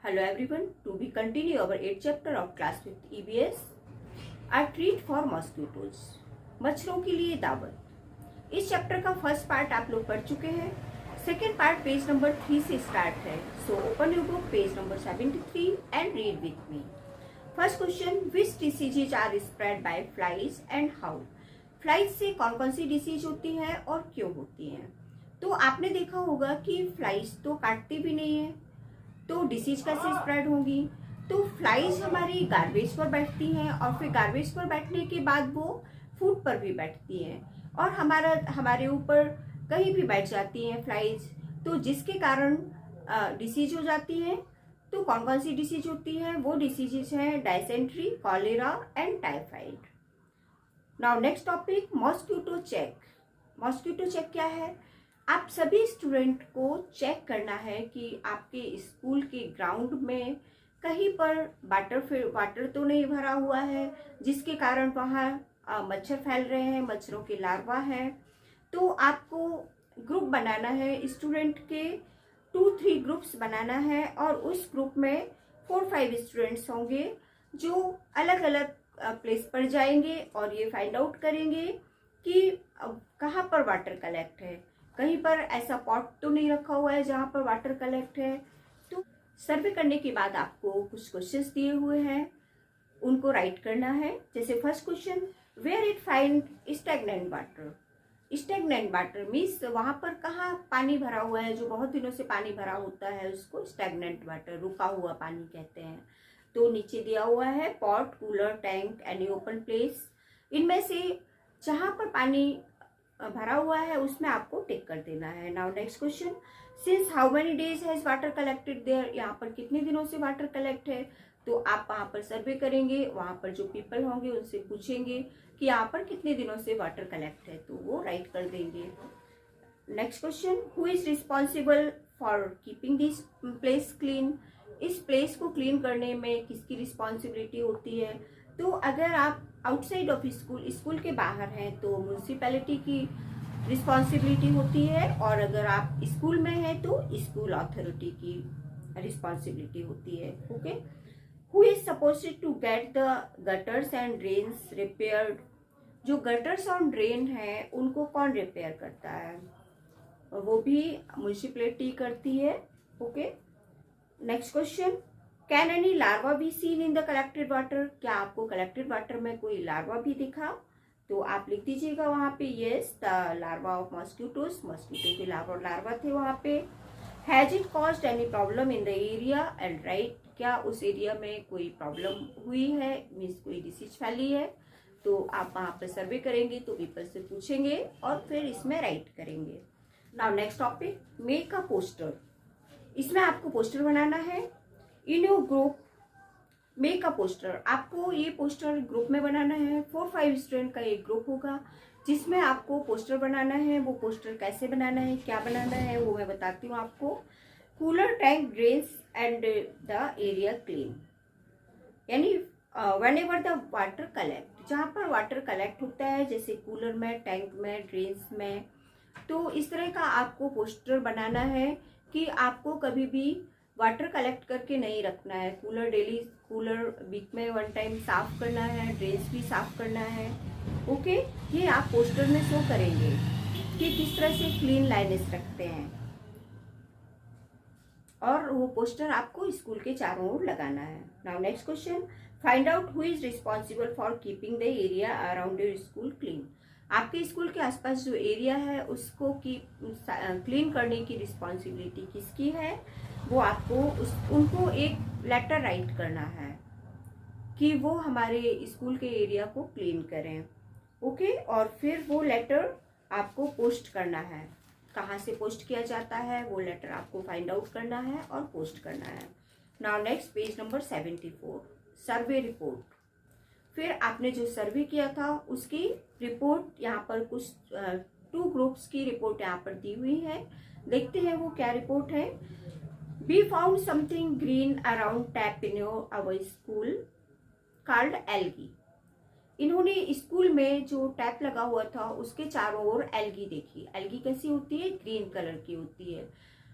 Hello everyone, to be continue our 8th chapter of class 5th EBS, a treat for mosquitoes, मच्छरों के लिए दावत। इस chapter का फर्स्ट पार्ट आप लोग पढ़ चुके हैं। सेकेंड पार्ट पेज नंबर 3 से स्टार्ट है। So open your book page number 73 and read with me. First question, which diseases are spread by flies and how. Flies से कौन कौन सी डिसीज होती है और क्यों होती है। तो आपने देखा होगा कि फ्लाइज तो काटती भी नहीं है, तो डिसीज कैसे स्प्रेड होगी। तो फ्लाइज हमारी गार्बेज पर बैठती हैं और फिर गार्बेज पर बैठने के बाद वो फूड पर भी बैठती हैं और हमारे ऊपर कहीं भी बैठ जाती हैं फ्लाइज, तो जिसके कारण डिसीज हो जाती है। तो कौन कौन सी डिसीज होती है, वो डिसीजेज हैं dysentery, cholera and typhoid. Now next topic, mosquito check. Mosquito check क्या है। आप सभी स्टूडेंट को चेक करना है कि आपके स्कूल के ग्राउंड में कहीं पर वाटर तो नहीं भरा हुआ है जिसके कारण वहाँ मच्छर फैल रहे हैं, मच्छरों के लार्वा हैं। तो आपको ग्रुप बनाना है, स्टूडेंट के 2-3 ग्रुप्स बनाना है और उस ग्रुप में 4-5 स्टूडेंट्स होंगे जो अलग अलग प्लेस पर जाएंगे और ये फाइंड आउट करेंगे कि कहाँ पर वाटर कलेक्ट है। कहीं पर ऐसा पॉट तो नहीं रखा हुआ है जहाँ पर वाटर कलेक्ट है। तो सर्वे करने के बाद आपको कुछ क्वेश्चंस दिए हुए हैं, उनको राइट करना है। जैसे first question, where it find stagnant water. Stagnant water means वहाँ पर कहाँ पानी भरा हुआ है, जो बहुत दिनों से पानी भरा होता है उसको स्टैग्नेंट वाटर, रुका हुआ पानी कहते हैं। तो नीचे दिया हुआ है pot, cooler, tank, any open place. इनमें से जहाँ पर पानी भरा हुआ है उसमें आपको टिक कर देना है। Now next question, since how many days has water collected there. यहाँ पर कितने दिनों से वाटर कलेक्ट है। तो आप वहाँ पर सर्वे करेंगे, वहाँ पर जो पीपल होंगे उनसे पूछेंगे कि यहाँ पर कितने दिनों से वाटर कलेक्ट है, तो वो राइट कर देंगे। Next question, who is responsible for keeping this place clean. इस प्लेस को क्लीन करने में किसकी रिस्पॉन्सिबिलिटी होती है। तो अगर आप आउटसाइड ऑफ स्कूल के बाहर हैं तो म्यूनसिपैलिटी की रिस्पॉन्सिबिलिटी होती है, और अगर आप स्कूल में हैं तो स्कूल अथॉरिटी की रिस्पॉन्सिबिलिटी होती है। Okay, who is supposed to get the gutters and drains repaired. जो गटर्स और ड्रेन है उनको कौन रिपेयर करता है, वो भी म्यूनसिपैलिटी करती है। Okay, next question, can any larva be seen in the collected water. क्या आपको कलेक्टेड वाटर में कोई लार्वा भी दिखा। तो आप लिख दीजिएगा वहाँ पे yes, the larva of mosquitoes, mosquito के लार्वा थे वहाँ पे। Has it caused any problem in the area and right. क्या उस एरिया में कोई प्रॉब्लम हुई है, मीन्स कोई डिसीज फैली है। तो आप वहाँ पर सर्वे करेंगे तो पीपल से पूछेंगे और फिर इसमें राइट करेंगे। Now next topic, make a poster. इसमें आपको पोस्टर बनाना है। In your group make a poster. आपको ये पोस्टर ग्रुप में बनाना है। 4-5 स्टूडेंट का एक ग्रुप होगा जिसमें आपको पोस्टर बनाना है। वो पोस्टर कैसे बनाना है, क्या बनाना है, वो मैं बताती हूँ आपको। Cooler, tank, drains and the area clean, यानी whenever the water collect, जहाँ पर वाटर कलेक्ट होता है जैसे कूलर में, टैंक में, ड्रेन्स में। तो इस तरह का आपको पोस्टर बनाना है कि आपको कभी भी वाटर कलेक्ट करके नहीं रखना है। कूलर वीक में 1 टाइम साफ करना है, ड्रेन्स भी साफ करना है। ओके, ये आप पोस्टर में शो करेंगे कि किस तरह से क्लीन लाइनेस रखते हैं, और वो पोस्टर आपको स्कूल के चारों ओर लगाना है। Now next question, find out who is responsible for keeping the area around your school clean. आपके स्कूल के आसपास जो एरिया है उसको क्लीन करने की रिस्पॉन्सिबिलिटी किसकी है, वो आपको उनको एक लेटर राइट करना है कि वो हमारे स्कूल के एरिया को क्लीन करें। ओके, और फिर वो लेटर आपको पोस्ट करना है। कहाँ से पोस्ट किया जाता है वो लेटर आपको फाइंड आउट करना है और पोस्ट करना है। Now next page number 74, survey report. फिर आपने जो सर्वे किया था उसकी रिपोर्ट यहाँ पर कुछ 2 ग्रुप्स की रिपोर्ट यहाँ पर दी हुई है। देखते हैं वो क्या रिपोर्ट है। We found something green around tap in our school called algae. इन्होंने स्कूल में जो टैप लगा हुआ था उसके चारों ओर एल्गी देखी। एल्गी कैसी होती है, ग्रीन कलर की होती है।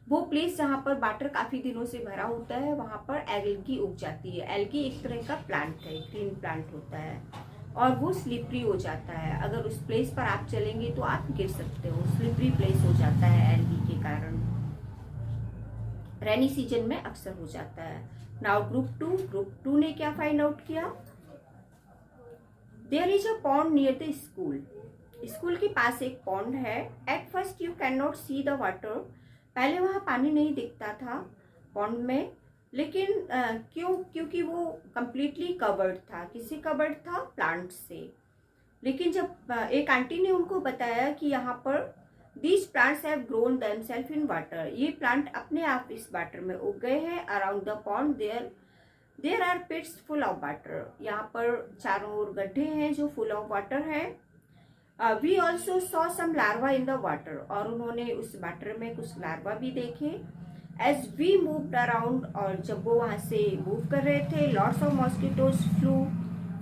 वो प्लेस जहाँ पर वाटर काफ़ी दिनों से भरा होता है वहाँ पर एल्गी उग जाती है। एल्गी एक तरह का प्लांट है, ग्रीन प्लांट होता है और वो स्लिपरी हो जाता है। अगर उस प्लेस पर आप चलेंगे तो आप गिर सकते हो, स्लिपरी प्लेस हो जाता है एल्गी के कारण। रेनी सीजन में अक्सर हो जाता है। नाउ ग्रुप टू ने क्या फाइंड आउट किया? There is a pond near the school. School के पास एक पॉन्ड है। At first you can not see the water. पहले वहाँ पानी नहीं दिखता था पॉन्ड में, लेकिन क्योंकि वो कंप्लीटली कवर्ड था। किससे कवर्ड था? प्लांट से। लेकिन जब एक आंटी ने उनको बताया कि यहाँ पर these plants have grown themselves in water, ये प्लांट अपने आप इस वाटर में उग गए हैं। Around the pond there are pits full of water. यहाँ पर चारों ओर गड्ढे हैं जो फुल ऑफ वाटर है। We also saw some larva in the water, और उन्होंने उस वाटर में कुछ लार्वा भी देखे। एज वी मूव्ड अराउंड, और जब वो वहाँ से मूव कर रहे थे, lots of mosquitoes flu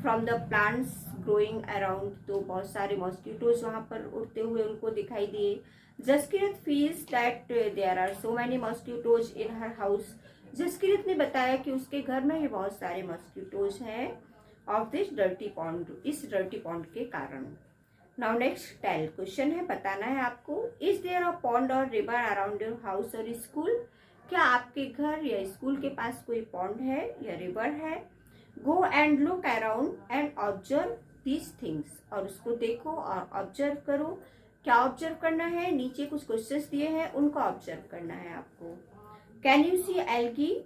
from the plants growing around, तो बहुत सारे मॉस्किटोज वहाँ पर उड़ते हुए उनको दिखाई दिए। Jaskirat feels that there are so many mosquitoes in her house. Jaskirat ने बताया कि उसके घर में ही बहुत सारे मॉस्किटोज हैं ऑफ दिस डर्टी पॉन्ड, इस डर्टी पॉन्ड के कारण। नाउ नेक्स्ट टेल क्वेश्चन है, बताना है आपको। इज देयर अ पॉन्ड और रिवर अराउंड योर हाउस और स्कूल? क्या आपके घर या स्कूल के पास कोई पॉन्ड है या रिवर है? Go and look around and observe these things, और उसको देखो और ऑब्जर्व करो। क्या ऑब्जर्व करना है? नीचे कुछ क्वेश्चंस दिए हैं, उनको ऑब्जर्व करना है आपको। कैन यू सी एल्गी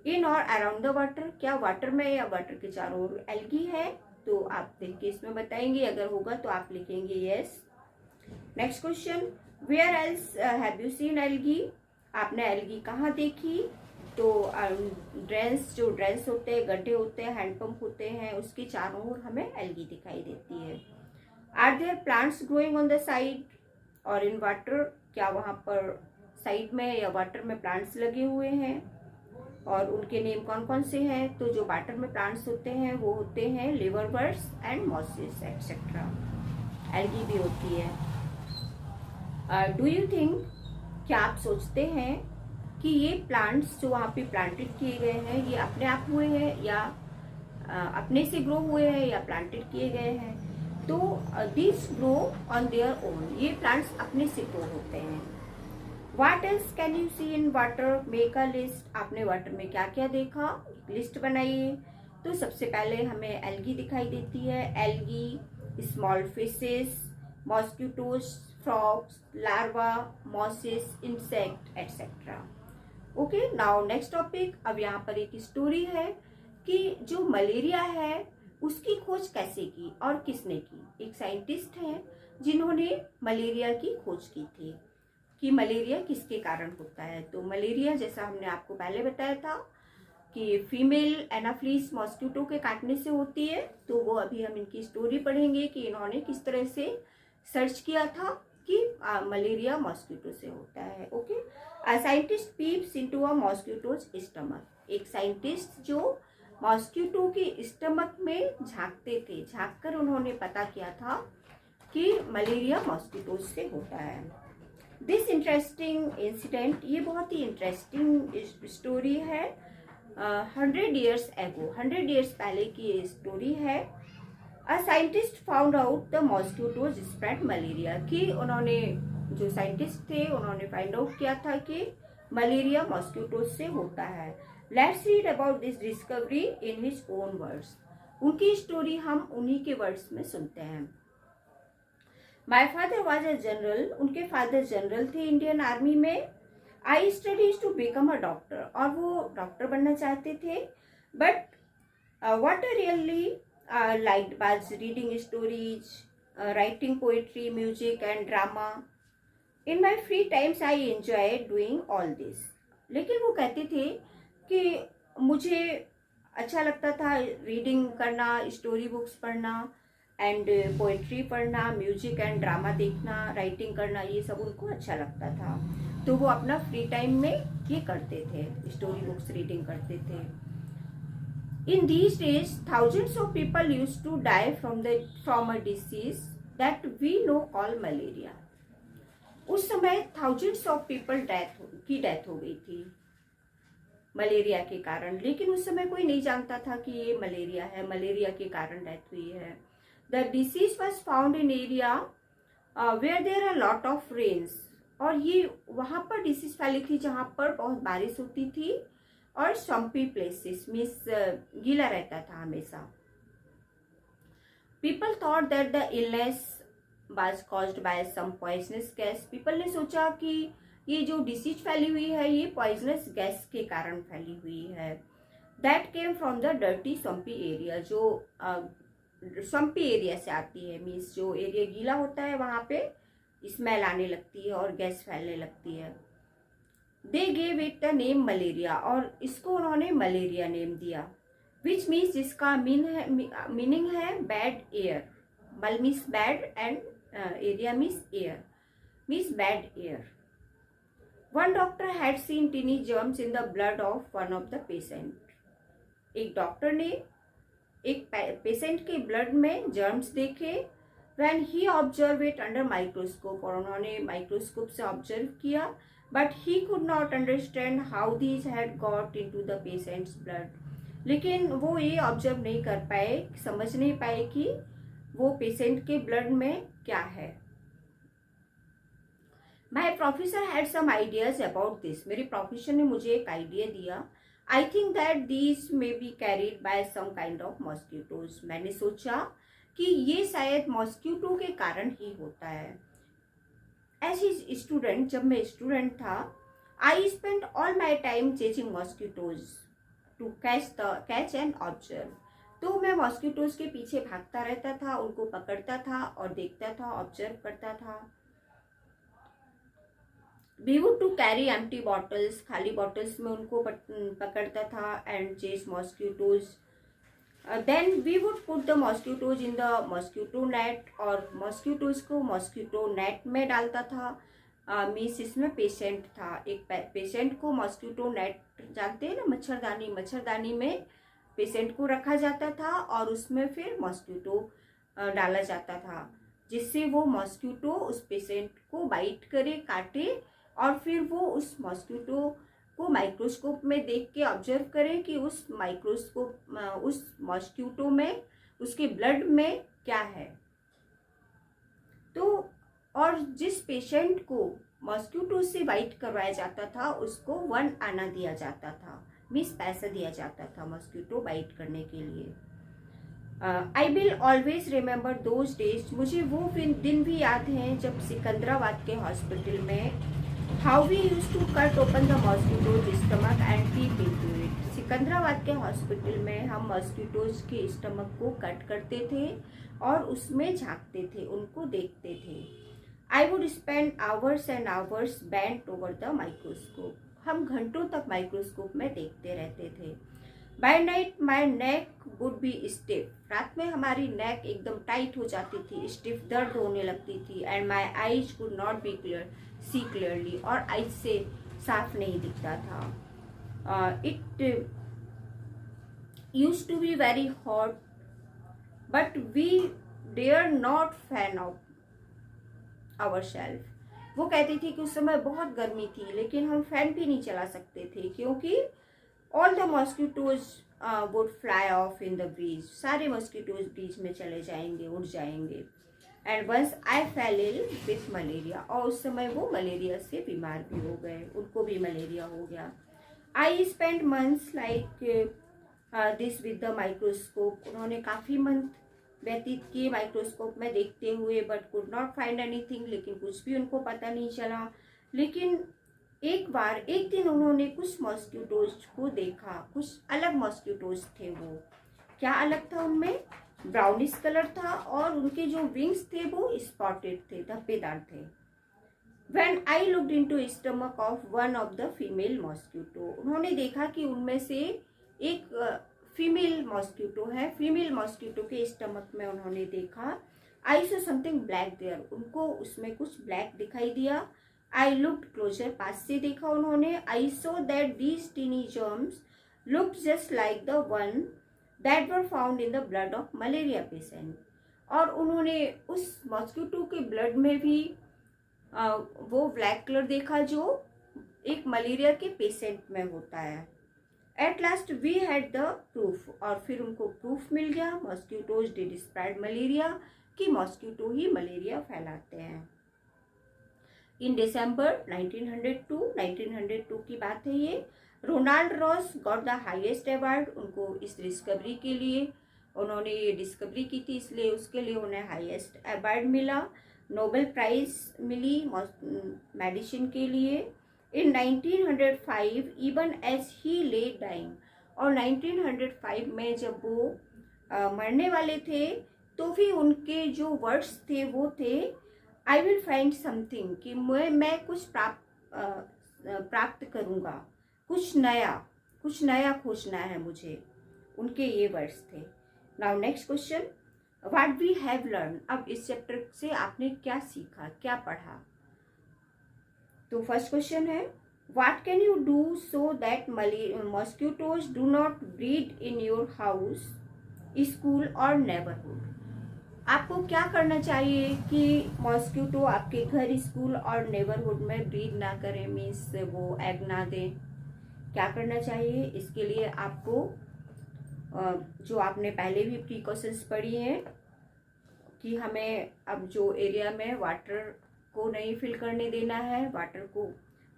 इन और अराउंड द वाटर? क्या वाटर में या वाटर के चारों ओर एल्गी है? तो आप देख के इसमें बताएंगे, अगर होगा तो आप लिखेंगे yes. Next question, where else have you seen algae? आपने एल्गी कहाँ देखी? तो ड्रेन्स, जो ड्रेन्स होते हैं, गड्ढे होते हैं, हैंडपंप होते हैं, उसके चारों ओर हमें एल्गी दिखाई देती है। Are there plants growing on the side और इन वाटर? क्या वहाँ पर साइड में या वाटर में प्लांट्स लगे हुए हैं? और उनके नेम कौन कौन से हैं? तो जो वाटर में प्लांट्स होते हैं वो होते हैं लिवरवर्ट्स एंड मॉसेस एक्सेट्रा। एल्गी भी होती है। डू यू थिंक, क्या आप सोचते हैं कि ये प्लांट्स जो वहाँ पे प्लांटेड किए गए हैं ये अपने आप हुए हैं या अपने से ग्रो हुए हैं या प्लांटेड किए गए हैं? तो this grow on their own, ये प्लांट्स अपने से ग्रो होते हैं। What else can you see in water? Make a list. आपने वाटर में क्या क्या देखा, एक लिस्ट बनाइए। तो सबसे पहले हमें एल्गी दिखाई देती है। Algae, small fishes, mosquitoes, frogs, larva, mosses, insect etcetera. Okay, now next topic. अब यहाँ पर एक स्टोरी है कि जो मलेरिया है उसकी खोज कैसे की और किसने की। एक साइंटिस्ट है जिन्होंने मलेरिया की खोज की थी कि मलेरिया किसके कारण होता है। तो मलेरिया, जैसा हमने आपको पहले बताया था कि फीमेल एनाफ्लीस मॉस्किटो के काटने से होती है, तो वो अभी हम इनकी स्टोरी पढ़ेंगे कि इन्होंने किस तरह से सर्च किया था कि मलेरिया मॉस्किटो से होता है। Okay, a scientist peeps into a mosquitoes stomach. एक साइंटिस्ट जो मॉस्किटो के स्टमक में झांकते थे, झांककर उन्होंने पता किया था कि मलेरिया मॉस्किटोज से होता है। दिस इंटरेस्टिंग इंसिडेंट, ये बहुत ही इंटरेस्टिंग स्टोरी है। 100 years ago, 100 years पहले की ये स्टोरी है। A scientist found out the mosquitoes spread malaria, कि उन्होंने, जो साइंटिस्ट थे, उन्होंने फाइंड आउट किया था कि मलेरिया मॉस्किटोज से होता है। Let's read about this discovery in his own words. उनकी स्टोरी हम उन्हीं के वर्ड्स में सुनते हैं। My father was a general, उनके फादर जनरल थे इंडियन आर्मी में। I studies to become a doctor, और वो डॉक्टर बनना चाहते थे। But what I really liked was reading stories, writing poetry, music and drama. In my free times I enjoy doing all this. लेकिन वो कहते थे कि मुझे अच्छा लगता था रीडिंग करना, स्टोरी बुक्स पढ़ना एंड पोएट्री पढ़ना, म्यूजिक एंड ड्रामा देखना, राइटिंग करना, ये सब उनको अच्छा लगता था। तो वो अपना फ्री टाइम में ये करते थे, स्टोरी बुक्स रीडिंग करते थे। In these days thousands of people used to die from a disease that we now call malaria. उस समय थाउजेंड्स ऑफ पीपल की डेथ हो गई थी मलेरिया के कारण, लेकिन उस समय कोई नहीं जानता था कि ये मलेरिया है, मलेरिया के कारण डेथ हुई है। The disease was found in area where there are lot of rains, और ये वहां पर डिसीज फैली थी जहां पर बहुत बारिश होती थी और स्वम्पी प्लेसेस मीन्स गीला रहता था हमेशा। People thought that the illness was caused by some poisonous gas. People ने सोचा कि ये जो डिसीज फैली हुई है ये पॉइजनस गैस के कारण फैली हुई है। That came from the dirty swampy area, जो स्वम्पी एरिया से आती है, मीन्स जो एरिया गीला होता है वहां पे स्मेल आने लगती है और गैस फैलने लगती है। They gave it the name malaria, और इसको उन्होंने मलेरिया नेम दिया, विच मीन्स जिसका मीनिंग है बैड एयर। मल means bad and area means air, means bad air. One doctor had seen tiny germs in the blood of one of the patient. एक doctor ने एक patient के blood में germs देखे। When he observed it under microscope, और उन्होंने microscope से observe किया, but he could not understand how these had got into the patient's blood. लेकिन वो ये ऑब्जर्व नहीं कर पाए, समझ नहीं पाए कि वो पेशेंट के ब्लड में क्या है। My professor had some ideas about this, मेरे प्रोफेसर ने मुझे एक आइडिया दिया। I think that these may be carried by some kind of mosquitoes, मैंने सोचा कि ये शायद मॉस्किटो के कारण ही होता है। एज ए स्टूडेंट, जब मैं स्टूडेंट था, I spend all my time chasing mosquitoes to catch and observe. तो मैं मॉस्किटोज के पीछे भागता रहता था, उनको पकड़ता था और देखता था, ऑब्जर्व करता था। We would to carry empty bottles, खाली बॉटल्स में उनको पकड़ता था and chase mosquitoes. Then we would put the mosquitoes in the mosquito net, और मॉस्किटोज को मॉस्किटो नेट में डालता था। मीन्स इसमें पेशेंट था, एक पेशेंट को मॉस्किटो नेट जानते हैं ना, मच्छरदानी में पेशेंट को रखा जाता था और उसमें फिर मॉस्किटो डाला जाता था, जिससे वो मॉस्किटो उस पेशेंट को बाइट करे, काटे, और फिर वो उस मॉस्किटो को माइक्रोस्कोप में देख के ऑब्जर्व करें कि उस मॉस्किटो में, उसके ब्लड में क्या है। तो और जिस पेशेंट को मॉस्किटो से बाइट करवाया जाता था उसको 1 आना दिया जाता था, मीन्स पैसा दिया जाता था मॉस्किटो बाइट करने के लिए। I will always remember those days, मुझे वो दिन भी याद हैं जब सिकंदराबाद के हॉस्पिटल में how we use to cut open the mosquitoes stomach and peep into it. Secunderabad के हॉस्पिटल में हम मॉस्किटोज के स्टमक को कट करते थे और उसमें झांकते थे, उनको देखते थे। I would spend hours and hours bent over the microscope, हम घंटों तक माइक्रोस्कोप में देखते रहते थे। By night my neck would be stiff, रात में हमारी नेक एकदम टाइट हो जाती थी, स्टिफ दर्द होने लगती थी। And my eyes could not be see clearly, और आईज से साफ नहीं दिखता था। It use to be very hot but we dare not fan of our shelf. वो कहती थी कि उस समय बहुत गर्मी थी लेकिन हम फैन भी नहीं चला सकते थे क्योंकि all the mosquitoes would fly off in the breeze, सारे मॉस्किटोज ब्रीज में चले जाएंगे, उड़ जाएंगे। And once I fell ill with malaria, और उस समय वो मलेरिया से बीमार भी हो गए, उनको भी मलेरिया हो गया। I spend months like this with the microscope, उन्होंने काफ़ी मंथ व्यतीत किए माइक्रोस्कोप में देखते हुए, but could not find anything, लेकिन कुछ भी उनको पता नहीं चला। लेकिन एक दिन उन्होंने कुछ मॉस्किटोज को देखा, कुछ अलग मॉस्किटोज थे। वो क्या अलग था, उनमें ब्राउनिश कलर था और उनके जो विंग्स थे वो स्पॉटेड थे, धब्बेदार थे। When I looked into stomach of one of the female mosquito, उन्होंने देखा कि उनमें से एक फीमेल मॉस्किटो है, फीमेल मॉस्किटो के स्टमक में उन्होंने देखा। आई सो समथिंग ब्लैक देयर, उनको उसमें कुछ ब्लैक दिखाई दिया। आई लुक्ड क्लोजर, पास से देखा उन्होंने। I saw that these tiny germs looked just like the one that were found in the blood of malaria patient, और उन्होंने उस मॉस्किटो के ब्लड में भी वो ब्लैक कलर देखा जो एक मलेरिया के पेशेंट में होता है। At last we had the proof, और फिर उनको प्रूफ मिल गया मॉस्किटोज डिड स्प्रेड मलेरिया, कि मॉस्किटो ही मलेरिया फैलाते हैं। इन दिसंबर 1902 की बात है ये, Ronald Ross got the highest award. उनको इस डिस्कवरी के लिए, उन्होंने ये डिस्कवरी की थी इसलिए उसके लिए उन्हें हाईएस्ट अवार्ड मिला। नोबेल प्राइज मिली मेडिसिन के लिए। इन 1905 इवन एज ही ले डाइंग, और 1905 में जब वो मरने वाले थे तो भी उनके जो वर्ड्स थे वो थे आई विल फाइंड समथिंग, कि मैं कुछ प्राप्त करूँगा, कुछ नया खोजना है मुझे, उनके ये वर्ड्स थे। Now next question, what we have learn. अब इस चैप्टर से आपने क्या सीखा, क्या पढ़ा। तो फर्स्ट क्वेश्चन है, what can you do so that mosquitoes do not breed in your house, school और नेबरहुड। आपको क्या करना चाहिए कि मॉस्किटो आपके घर, स्कूल और नेबरहुड में ब्रीड ना करें, मीन्स वो एग ना दें। क्या करना चाहिए इसके लिए आपको जो आपने पहले भी प्रिकॉशंस पढ़ी हैं कि हमें अब जो एरिया में वाटर को नहीं फिल करने देना है, वाटर को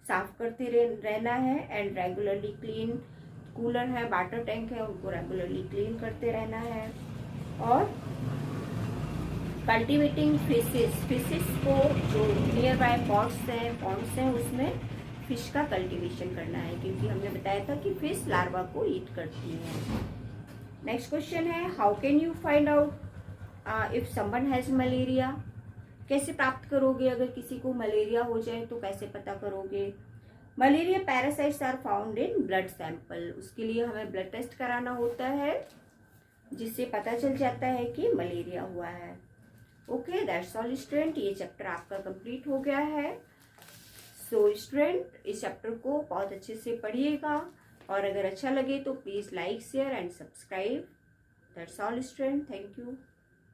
साफ करते रहना है, एंड रेगुलरली क्लीन, कूलर है, वाटर टैंक है, उनको रेगुलरली क्लीन करते रहना है। और कल्टिवेटिंग फिशेस को जो नियर बाय पॉन्ड्स हैं उसमें फिश का कल्टीवेशन करना है, क्योंकि हमने बताया था कि फिश लार्वा को ईट करती है। नेक्स्ट क्वेश्चन है, how can you find out if someone has malaria. कैसे प्राप्त करोगे, अगर किसी को मलेरिया हो जाए तो कैसे पता करोगे। Malaria parasites are found in blood sample, उसके लिए हमें ब्लड टेस्ट कराना होता है जिससे पता चल जाता है कि मलेरिया हुआ है। ओके, दैट्स ऑल स्टूडेंट, ये चैप्टर आपका कंप्लीट हो गया है। सो स्टूडेंट, इस चैप्टर को बहुत अच्छे से पढ़िएगा, और अगर अच्छा लगे तो please like, share and subscribe. That's all student, thank you.